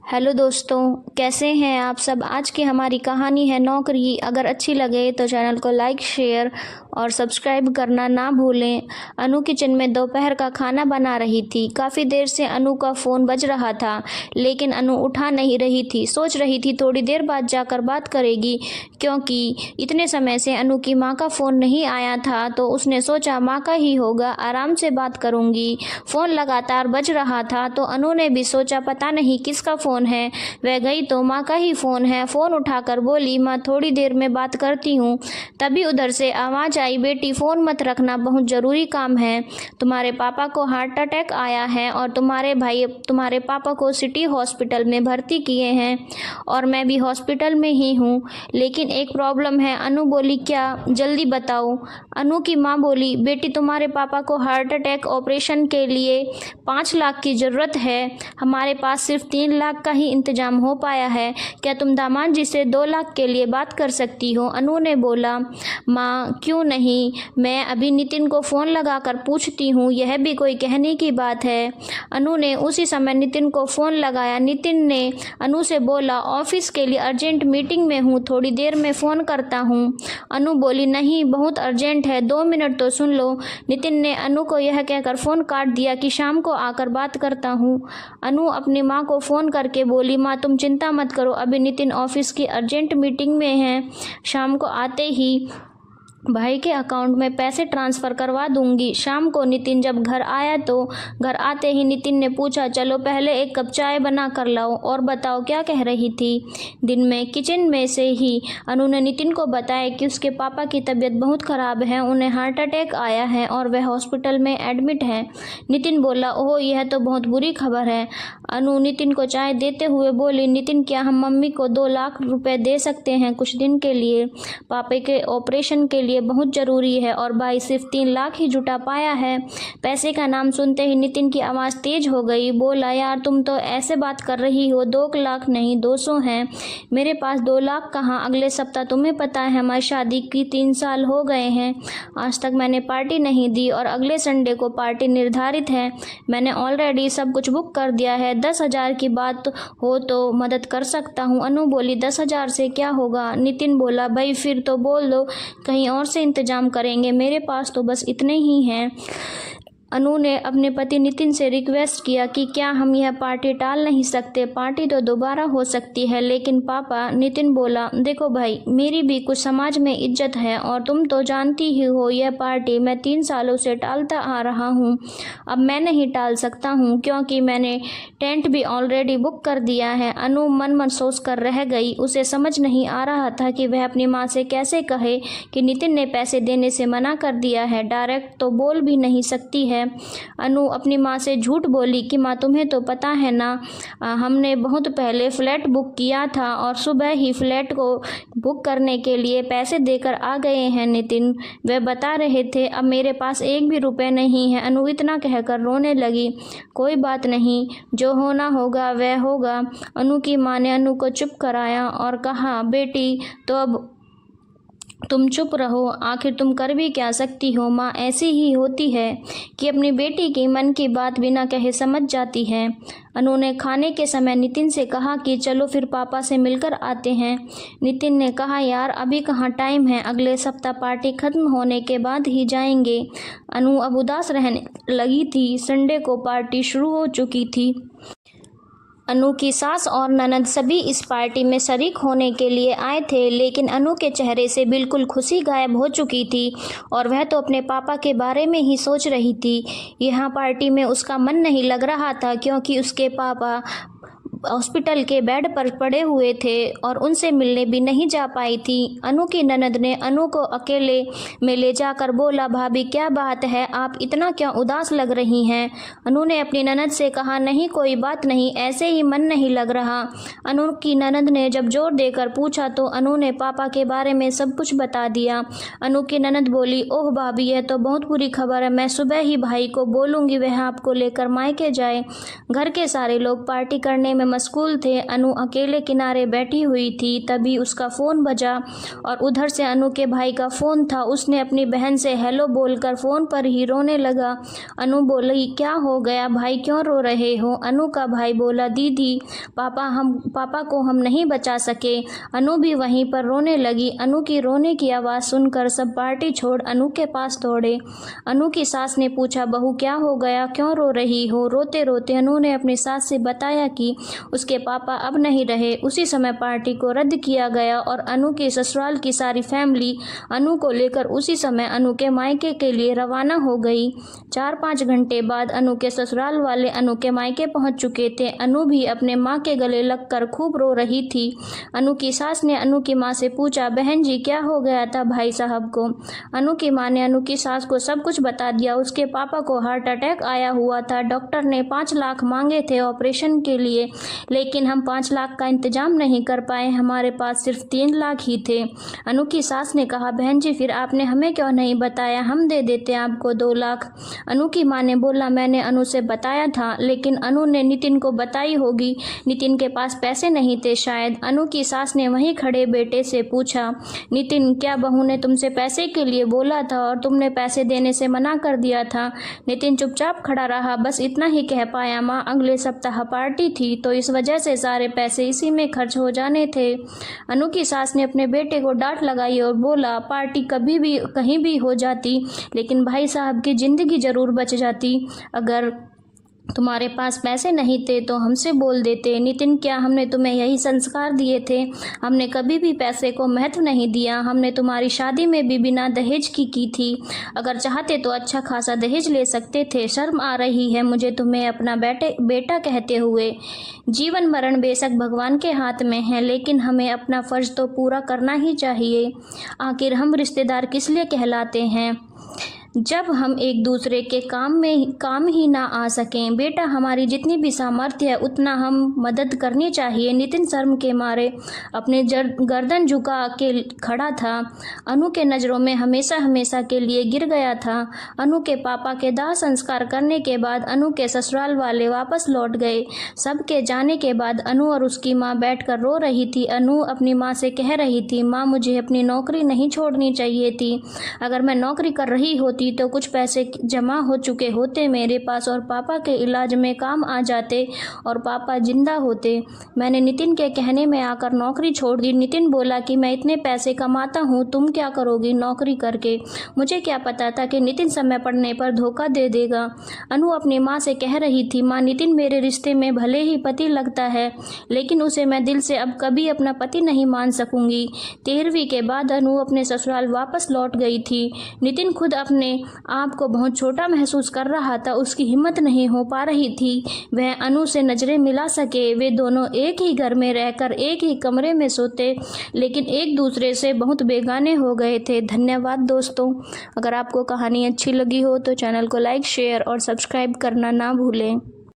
Hello दोस्तों, कैसे हैं आप सब। आज की हमारी कहानी है नौकरी। अगर अच्छी लगे तो चैनल को लाइक, शेयर और सब्सक्राइब करना ना भूलें। अनु किचन में दोपहर का खाना बना रही थी। काफ़ी देर से अनु का फ़ोन बज रहा था, लेकिन अनु उठा नहीं रही थी। सोच रही थी थोड़ी देर बाद जाकर बात करेगी, क्योंकि इतने समय से अनु की माँ का फ़ोन नहीं आया था। तो उसने सोचा माँ का ही होगा, आराम से बात करूँगी। फ़ोन लगातार बज रहा था तो अनु ने भी सोचा पता नहीं किसका फ़ोन है। वह गई तो माँ का ही फ़ोन है। फ़ोन उठाकर बोली, माँ थोड़ी देर में बात करती हूँ। तभी उधर से आवाज़ आई, बेटी फ़ोन मत रखना, बहुत ज़रूरी काम है। तुम्हारे पापा को हार्ट अटैक आया है और तुम्हारे भाई तुम्हारे पापा को सिटी हॉस्पिटल में भर्ती किए हैं और मैं भी हॉस्पिटल में ही हूँ, लेकिन एक प्रॉब्लम है। अनु बोली, क्या, जल्दी बताओ। अनु की माँ बोली, बेटी तुम्हारे पापा को हार्ट अटैक ऑपरेशन के लिए 5 लाख की ज़रूरत है। हमारे पास सिर्फ 3 लाख का ही इंतजाम हो पाया है। क्या तुम दामाद जी से 2 लाख के लिए बात कर सकती हो। अनु ने बोला, माँ क्यों नहीं, मैं अभी नितिन को फ़ोन लगाकर पूछती हूँ, यह भी कोई कहने की बात है। अनु ने उसी समय नितिन को फ़ोन लगाया। नितिन ने अनु से बोला, ऑफिस के लिए अर्जेंट मीटिंग में हूँ, थोड़ी देर में फ़ोन करता हूँ। अनु बोली, नहीं बहुत अर्जेंट है, 2 मिनट तो सुन लो। नितिन ने अनु को यह कहकर फ़ोन काट दिया कि शाम को आकर बात करता हूँ। अनु अपनी माँ को फ़ोन करके बोली, माँ तुम चिंता मत करो, अभी नितिन ऑफिस की अर्जेंट मीटिंग में है, शाम को आते ही भाई के अकाउंट में पैसे ट्रांसफ़र करवा दूंगी। शाम को नितिन जब घर आया तो घर आते ही नितिन ने पूछा, चलो पहले एक कप चाय बना कर लाओ और बताओ क्या कह रही थी। दिन में किचन में से ही अनु ने नितिन को बताया कि उसके पापा की तबीयत बहुत ख़राब है, उन्हें हार्ट अटैक आया है और वह हॉस्पिटल में एडमिट है। नितिन बोला, ओह यह तो बहुत बुरी खबर है। अनु नितिन को चाय देते हुए बोली, नितिन क्या हम मम्मी को 2 लाख रुपए दे सकते हैं कुछ दिन के लिए, पापा के ऑपरेशन के लिए बहुत ज़रूरी है और भाई सिर्फ 3 लाख ही जुटा पाया है। पैसे का नाम सुनते ही नितिन की आवाज़ तेज हो गई। बोला, यार तुम तो ऐसे बात कर रही हो, 2 लाख नहीं 200 हैं, मेरे पास 2 लाख कहाँ। अगले सप्ताह तुम्हें पता है हमारी शादी की 3 साल हो गए हैं, आज तक मैंने पार्टी नहीं दी और अगले संडे को पार्टी निर्धारित है। मैंने ऑलरेडी सब कुछ बुक कर दिया है। 10,000 की बात हो तो मदद कर सकता हूँ। अनु बोली, 10,000 से क्या होगा। नितिन बोला, भाई फिर तो बोल दो, कहीं और से इंतजाम करेंगे, मेरे पास तो बस इतने ही हैं। अनु ने अपने पति नितिन से रिक्वेस्ट किया कि क्या हम यह पार्टी टाल नहीं सकते, पार्टी तो दोबारा हो सकती है। लेकिन पापा। नितिन बोला, देखो भाई मेरी भी कुछ समाज में इज्जत है और तुम तो जानती ही हो यह पार्टी मैं 3 सालों से टालता आ रहा हूँ, अब मैं नहीं टाल सकता हूँ क्योंकि मैंने टेंट भी ऑलरेडी बुक कर दिया है। अनु मन सोच कर रह गई। उसे समझ नहीं आ रहा था कि वह अपनी माँ से कैसे कहे कि नितिन ने पैसे देने से मना कर दिया है। डायरेक्ट तो बोल भी नहीं सकती है। अनु अपनी माँ से झूठ बोली कि माँ तुम्हें तो पता है ना, हमने बहुत पहले फ्लैट बुक किया था और सुबह ही फ्लैट को बुक करने के लिए पैसे देकर आ गए हैं नितिन। वे बता रहे थे, अब मेरे पास 1 भी रुपए नहीं है। अनु इतना कहकर रोने लगी। कोई बात नहीं, जो होना होगा वह होगा। अनु की माँ ने अनु को चुप कराया और कहा, बेटी तो अब तुम चुप रहो, आखिर तुम कर भी क्या सकती हो। माँ ऐसी ही होती है कि अपनी बेटी की मन की बात बिना कहे समझ जाती है। अनु ने खाने के समय नितिन से कहा कि चलो फिर पापा से मिलकर आते हैं। नितिन ने कहा, यार अभी कहाँ टाइम है, अगले सप्ताह पार्टी खत्म होने के बाद ही जाएंगे। अनु अब उदास रहने लगी थी। संडे को पार्टी शुरू हो चुकी थी। अनु की सास और ननद सभी इस पार्टी में शरीक होने के लिए आए थे, लेकिन अनु के चेहरे से बिल्कुल खुशी गायब हो चुकी थी और वह तो अपने पापा के बारे में ही सोच रही थी। यहाँ पार्टी में उसका मन नहीं लग रहा था क्योंकि उसके पापा हॉस्पिटल के बेड पर पड़े हुए थे और उनसे मिलने भी नहीं जा पाई थी। अनु की ननद ने अनु को अकेले में ले जाकर बोला, भाभी क्या बात है, आप इतना क्यों उदास लग रही हैं। अनु ने अपनी ननद से कहा, नहीं कोई बात नहीं, ऐसे ही मन नहीं लग रहा। अनु की ननद ने जब जोर देकर पूछा तो अनु ने पापा के बारे में सब कुछ बता दिया। अनु की ननद बोली, ओह भाभी यह तो बहुत बुरी खबर है, मैं सुबह ही भाई को बोलूँगी वह आपको लेकर मायके जाए। घर के सारे लोग पार्टी करने में मशगूल थे। अनु अकेले किनारे बैठी हुई थी। तभी उसका फ़ोन बजा और उधर से अनु के भाई का फ़ोन था। उसने अपनी बहन से हेलो बोलकर फ़ोन पर ही रोने लगा। अनु बोली, क्या हो गया भाई, क्यों रो रहे हो? अनु का भाई बोला, दीदी पापा को हम नहीं बचा सके। अनु भी वहीं पर रोने लगी। अनु की रोने की आवाज़ सुनकर सब पार्टी छोड़ अनु के पास दौड़े। अनु की सास ने पूछा, बहू क्या हो गया, क्यों रो रही हो? रोते रोते अनु ने अपनी सास से बताया कि उसके पापा अब नहीं रहे। उसी समय पार्टी को रद्द किया गया और अनु के ससुराल की सारी फैमिली अनु को लेकर उसी समय अनु के मायके के लिए रवाना हो गई। 4-5 घंटे बाद अनु के ससुराल वाले अनु के मायके पहुंच चुके थे। अनु भी अपने माँ के गले लगकर खूब रो रही थी। अनु की सास ने अनु की माँ से पूछा, बहन जी क्या हो गया था भाई साहब को? अनु की माँ ने अनु की सास को सब कुछ बता दिया। उसके पापा को हार्ट अटैक आया हुआ था। डॉक्टर ने 5 लाख मांगे थे ऑपरेशन के लिए, लेकिन हम 5 लाख का इंतजाम नहीं कर पाए, हमारे पास सिर्फ 3 लाख ही थे। अनु की सास ने कहा, बहन जी फिर आपने हमें क्यों नहीं बताया, हम दे देते आपको 2 लाख। अनु की माँ ने बोला, मैंने अनु से बताया था, लेकिन अनु ने नितिन को बताई होगी, नितिन के पास पैसे नहीं थे शायद। अनु की सास ने वहीं खड़े बेटे से पूछा, नितिन क्या बहू ने तुमसे पैसे के लिए बोला था और तुमने पैसे देने से मना कर दिया था? नितिन चुपचाप खड़ा रहा, बस इतना ही कह पाया, माँ अगले सप्ताह पार्टी थी तो इस वजह से सारे पैसे इसी में खर्च हो जाने थे। अनु की सास ने अपने बेटे को डांट लगाई और बोला, पार्टी कभी भी कहीं भी हो जाती, लेकिन भाई साहब की ज़िंदगी ज़रूर बच जाती। अगर तुम्हारे पास पैसे नहीं थे तो हमसे बोल देते। नितिन क्या हमने तुम्हें यही संस्कार दिए थे? हमने कभी भी पैसे को महत्व नहीं दिया। हमने तुम्हारी शादी में भी बिना दहेज की थी। अगर चाहते तो अच्छा खासा दहेज ले सकते थे। शर्म आ रही है मुझे तुम्हें अपना बेटा कहते हुए। जीवन मरण बेशक भगवान के हाथ में है, लेकिन हमें अपना फ़र्ज तो पूरा करना ही चाहिए। आखिर हम रिश्तेदार किस लिए कहलाते हैं जब हम एक दूसरे के काम ही ना आ सकें? बेटा हमारी जितनी भी सामर्थ्य है उतना हम मदद करनी चाहिए। नितिन शर्म के मारे अपने गर्दन झुका के खड़ा था। अनु के नज़रों में हमेशा के लिए गिर गया था। अनु के पापा के दाह संस्कार करने के बाद अनु के ससुराल वाले वापस लौट गए। सबके जाने के बाद अनु और उसकी माँ बैठकर रो रही थी। अनु अपनी माँ से कह रही थी, माँ मुझे अपनी नौकरी नहीं छोड़नी चाहिए थी। अगर मैं नौकरी कर रही होती तो कुछ पैसे जमा हो चुके होते मेरे पास और पापा के इलाज में काम आ जाते और पापा जिंदा होते। मैंने नितिन के कहने में आकर नौकरी छोड़ दी। नितिन बोला कि मैं इतने पैसे कमाता हूँ, तुम क्या करोगी नौकरी करके? मुझे क्या पता था कि नितिन समय पड़ने पर धोखा दे देगा। अनु अपनी माँ से कह रही थी, माँ नितिन मेरे रिश्ते में भले ही पति लगता है, लेकिन उसे मैं दिल से अब कभी अपना पति नहीं मान सकूंगी। 13वीं के बाद अनु अपने ससुराल वापस लौट गई थी। नितिन खुद अपने आप को बहुत छोटा महसूस कर रहा था। उसकी हिम्मत नहीं हो पा रही थी वह अनु से नज़रें मिला सके। वे दोनों एक ही घर में रहकर एक ही कमरे में सोते, लेकिन एक दूसरे से बहुत बेगाने हो गए थे। धन्यवाद दोस्तों। अगर आपको कहानी अच्छी लगी हो तो चैनल को लाइक, शेयर और सब्सक्राइब करना ना भूलें।